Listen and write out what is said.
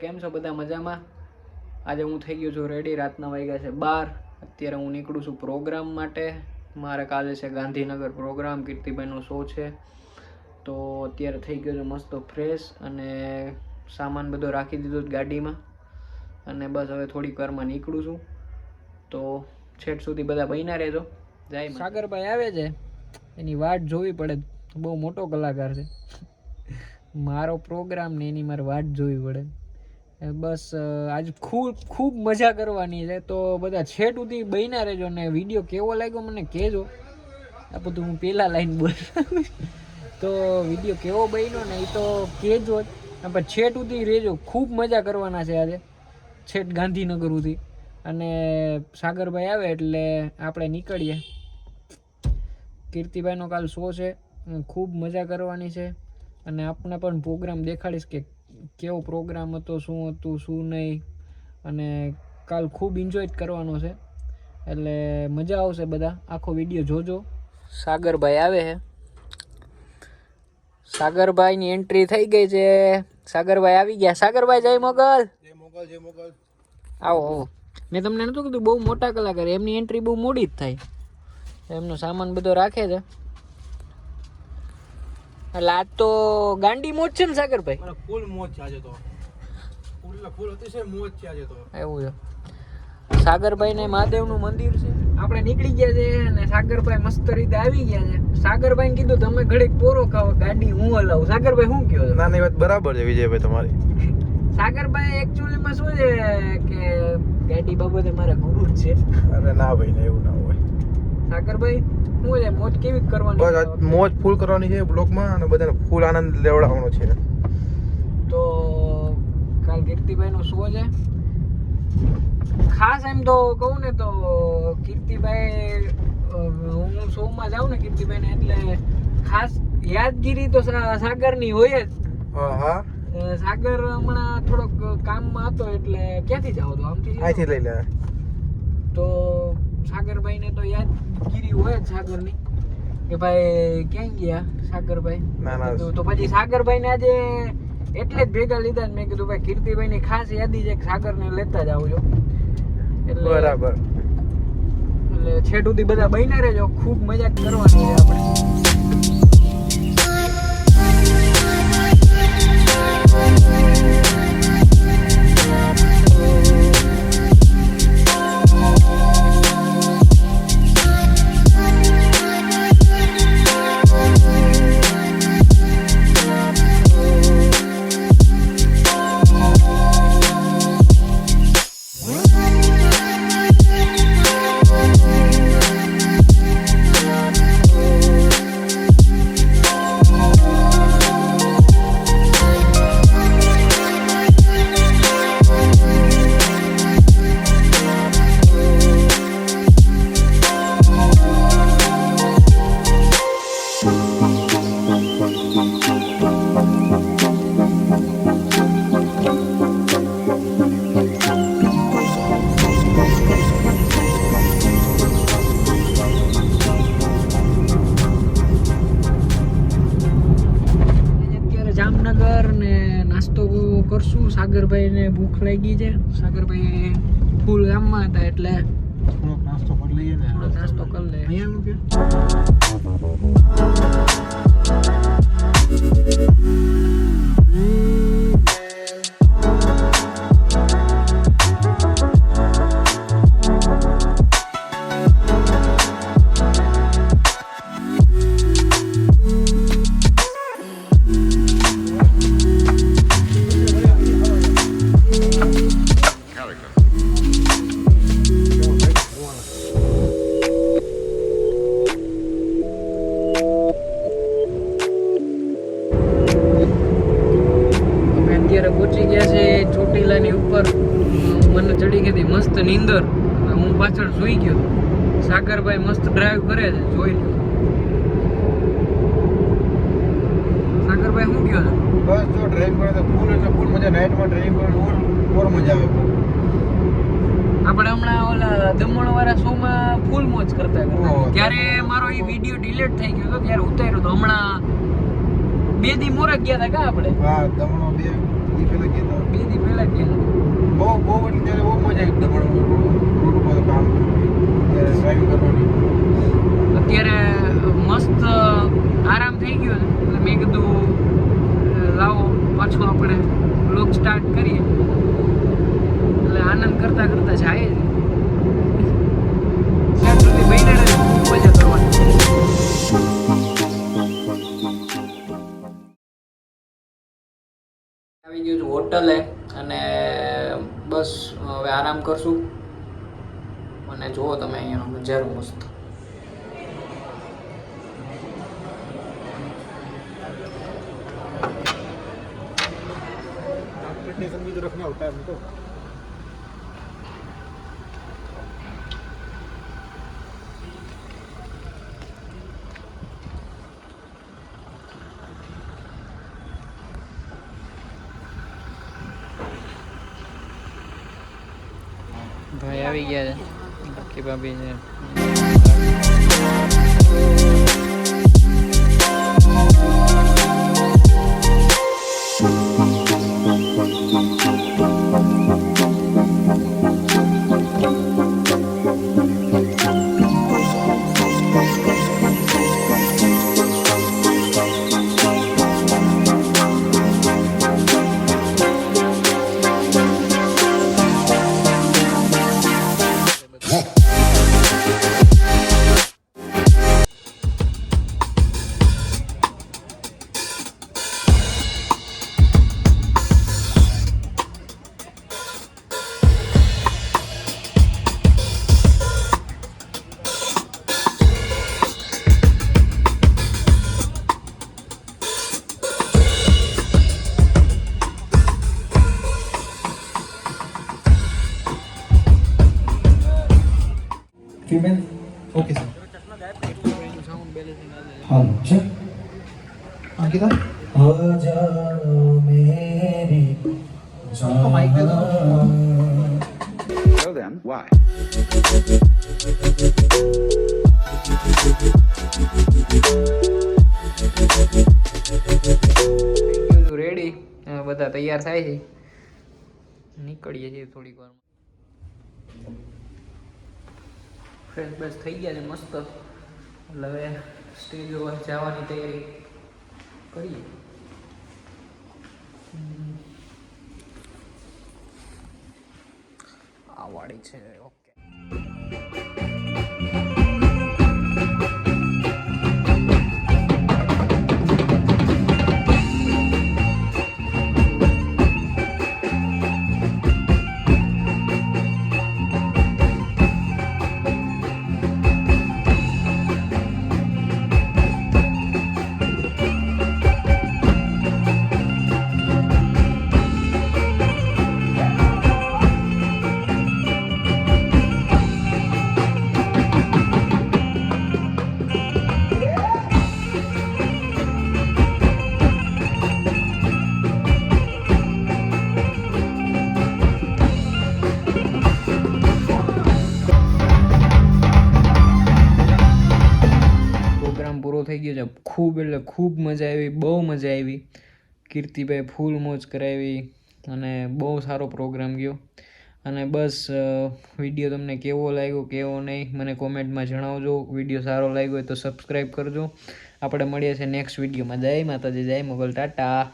કેમ છો બધા મજામાં? આજે હું થઈ ગયો છું રેડી. રાતના વાગ્યા છે 12. અત્યારે હું નીકળું છું પ્રોગ્રામ માટે. મારે કાલે છે ગાંધીનગર પ્રોગ્રામ, કીર્તિભાઈનો શો છે. તો અત્યારે થઈ ગયો છું મસ્ત ફ્રેશ અને સામાન બધો રાખી દીધો ગાડીમાં અને બસ હવે થોડીક વારમાં નીકળું છું. તો છેટ સુધી બધા બન્યા રહેજો. જય સાગરભાઈ આવે છે, એની વાટ જોવી પડે. બહુ મોટો કલાકાર છે. મારો પ્રોગ્રામ ને એની મારે વાટ જોવી પડે. બસ આજ ખૂબ મજા કરવાની છે. તો બધા છેટ સુધી બન્યા રહેજો ને વિડીયો કેવો લાગ્યો મને કહેજો. આ બધું હું પહેલાં લાઈન બોલ તો વિડીયો કેવો બન્યો ને એ તો કહેજો જ. પણ છેટ સુધી રહેજો, ખૂબ મજા કરવાના છે આજે છેટ ગાંધીનગર સુધી. અને સાગરભાઈ આવે એટલે આપણે નીકળીએ. કીર્તિભાઈનો કાલ શો છે, ખૂબ મજા કરવાની છે. અને આપને પણ પ્રોગ્રામ દેખાડીશ કે કેવો પ્રોગ્રામ હતો, શું હતું શું નહીં. અને કાલ ખૂબ એન્જોય કરવાનો છે એટલે મજા આવશે. બધા આખો વિડીયો જોજો. સાગરભાઈ આવે છે. સાગરભાઈની એન્ટ્રી થઈ ગઈ છે. સાગરભાઈ આવી ગયા. સાગરભાઈ જય મોગલ. જય મોગલ, જય મોગલ. આવો આવો. મેં તમને નહોતું કીધું બહુ મોટા કલાકાર, એમની એન્ટ્રી બહુ મોડી જ થાય. એમનો સામાન બધો રાખે છે એટલે આજ તો ગાંડી મોજ છે ને સાગરભાઈ? ફૂલ મોજ છે આજે તો. ફૂલ અતિશય મોજ છે આજે તો. એવું છે. સાગરભાઈ ને મહાદેવનું મંદિર છે. આપણે નીકળી ગયા છે અને સાગરભાઈ મસ્ત રીતે આવી ગયા છે. સાગરભાઈ ને કીધું તમે ઘડીક પોરો ખાઓ, ગાડી હું હલાવું. સાગરભાઈ શું કહો? ના ના, વાત બરાબર છે વિજયભાઈ તમારી. સાગરભાઈ એકચ્યુઅલીમાં શું છે કે ગાડી બાબતે મારા ગુરુ જ છે. અરે ના ભાઈ, ને એવું ના હોય. સાગરભાઈ શું છે, મોજ કેવી કરવાની? બસ મોજ ફૂલ કરવાની છે બ્લોગમાં અને બધાને ફૂલ આનંદ લેવડાવવાનો છે. તો કાલ કીર્તિભાઈનો શો છે. ખાસ એમ તો કહું ને તો કીર્તિભાઈ, હું શોમાં જાઉં ને કીર્તિભાઈને એટલે ખાસ યાદગીરી તો સાગરની હોય જ. હા હા. સાગર હમણાં થોડોક કામમાં હતો એટલે ક્યાંથી જાવ તો આમથી અહીંથી લઈ લે. તો સાગરભાઈને તો યાદગીરી હોય જ સાગરની કે ભાઈ ક્યાં ગયા સાગરભાઈ. ના ના. તો પછી સાગરભાઈને આજે એટલે જ ભેગા લીધા. મેં કીધું ભાઈ કીર્તિભાઈની ખાસ યાદી છે કે સાગરને લેતા જ આવજો. એટલે બરાબર. એટલે છેટ સુધી બધા બન્યા રહેજો. ખૂબ મજા કરવાની છે આપણે. જામનગર ને નાસ્તો કરશું. સાગરભાઈને ભૂખ લાગી છે. સાગરભાઈ ફૂલ ગામમાં હતા એટલે થોડોક નાસ્તો કરી લઈએ ને. થોડોક નાસ્તો કરી લે. અહીંયાનું કે પહોંચી ગયા છે ચોટીલાની ઉપર. મને ચડી ગઈ હતી મસ્ત નીંદર. હું પાછળ સૂઈ ગયો. સાગરભાઈ મસ્ત ડ્રાઈવ કરે છે, જોઈ લો. સાગરભાઈ શું કહો છો? બસ જો ડ્રાઈવ કરે તો ફૂલ એટલે ફૂલ મજા. નાઇટમાં ડ્રાઈવ કરવાની ઓર મજા આવે. આપણે હમણાં ઓલા દમણ વાળા શોમાં ફૂલ મોજ કરતા ત્યારે મારો એ વિડીયો ડિલીટ થઈ ગયો હતો, ત્યારે ઉતાર્યો હતો. હમણાં 2 દી મોરક ગયા હતા કા આપણે? હા, દમણો 2 દી પહેલા ગયા હતા. 2 દી પહેલા ગયા. બહુ એટલે ત્યારે બહુ મજા આવી દમણ રોડ ઉપર કામ કરવાની ત્યારે ડ્રાઇવિંગ કરવાની. અત્યારે મસ્ત આરામ થઈ ગયો છે એટલે મેં કીધું લાવો પાછું આપણે બ્લોગ સ્ટાર્ટ કરીએ. એટલે આનંદ કરતા કરતા જાય છે. ત્યાં સુધી બહેને ખૂબ મજા કરવાની. આવી ગયું છું હોટલે અને બસ હવે આરામ કરશું. અને જુઓ તમે અહીંયાનો નજારો મસ્ત. संगीत रखना होता है हमको. ભાઈ આવી ગયા છે કે ભાભી છે. Female? Okay, sir. Hello, check. Ankita? So then, why? Ready બધા તૈયાર થાય છે. નીકળીએ છીએ થોડીક વાર. ફ્રેશ બેશ થઈ ગયા છે મસ્ત. એટલે હવે સ્ટેજ ઉપર જવાની તૈયારી કરીએ. આ વાળી છે. ઓકે. થઈ ગયો છે. ખૂબ એટલે ખૂબ મજા આવી, બહુ મજા આવી. કીર્તિભાઈ ફૂલ મોજ કરાવી અને બહુ સારો પ્રોગ્રામ ગયો. અને બસ વિડીયો તમને કેવો લાગ્યો કેવો નહીં મને કોમેન્ટમાં જણાવજો. વિડીયો સારો લાગ્યો હોય તો સબસ્ક્રાઈબ કરજો. આપણે મળીએ છીએ નેક્સ્ટ વિડીયોમાં. જય માતાજી, જય મોગલ, ટાટા.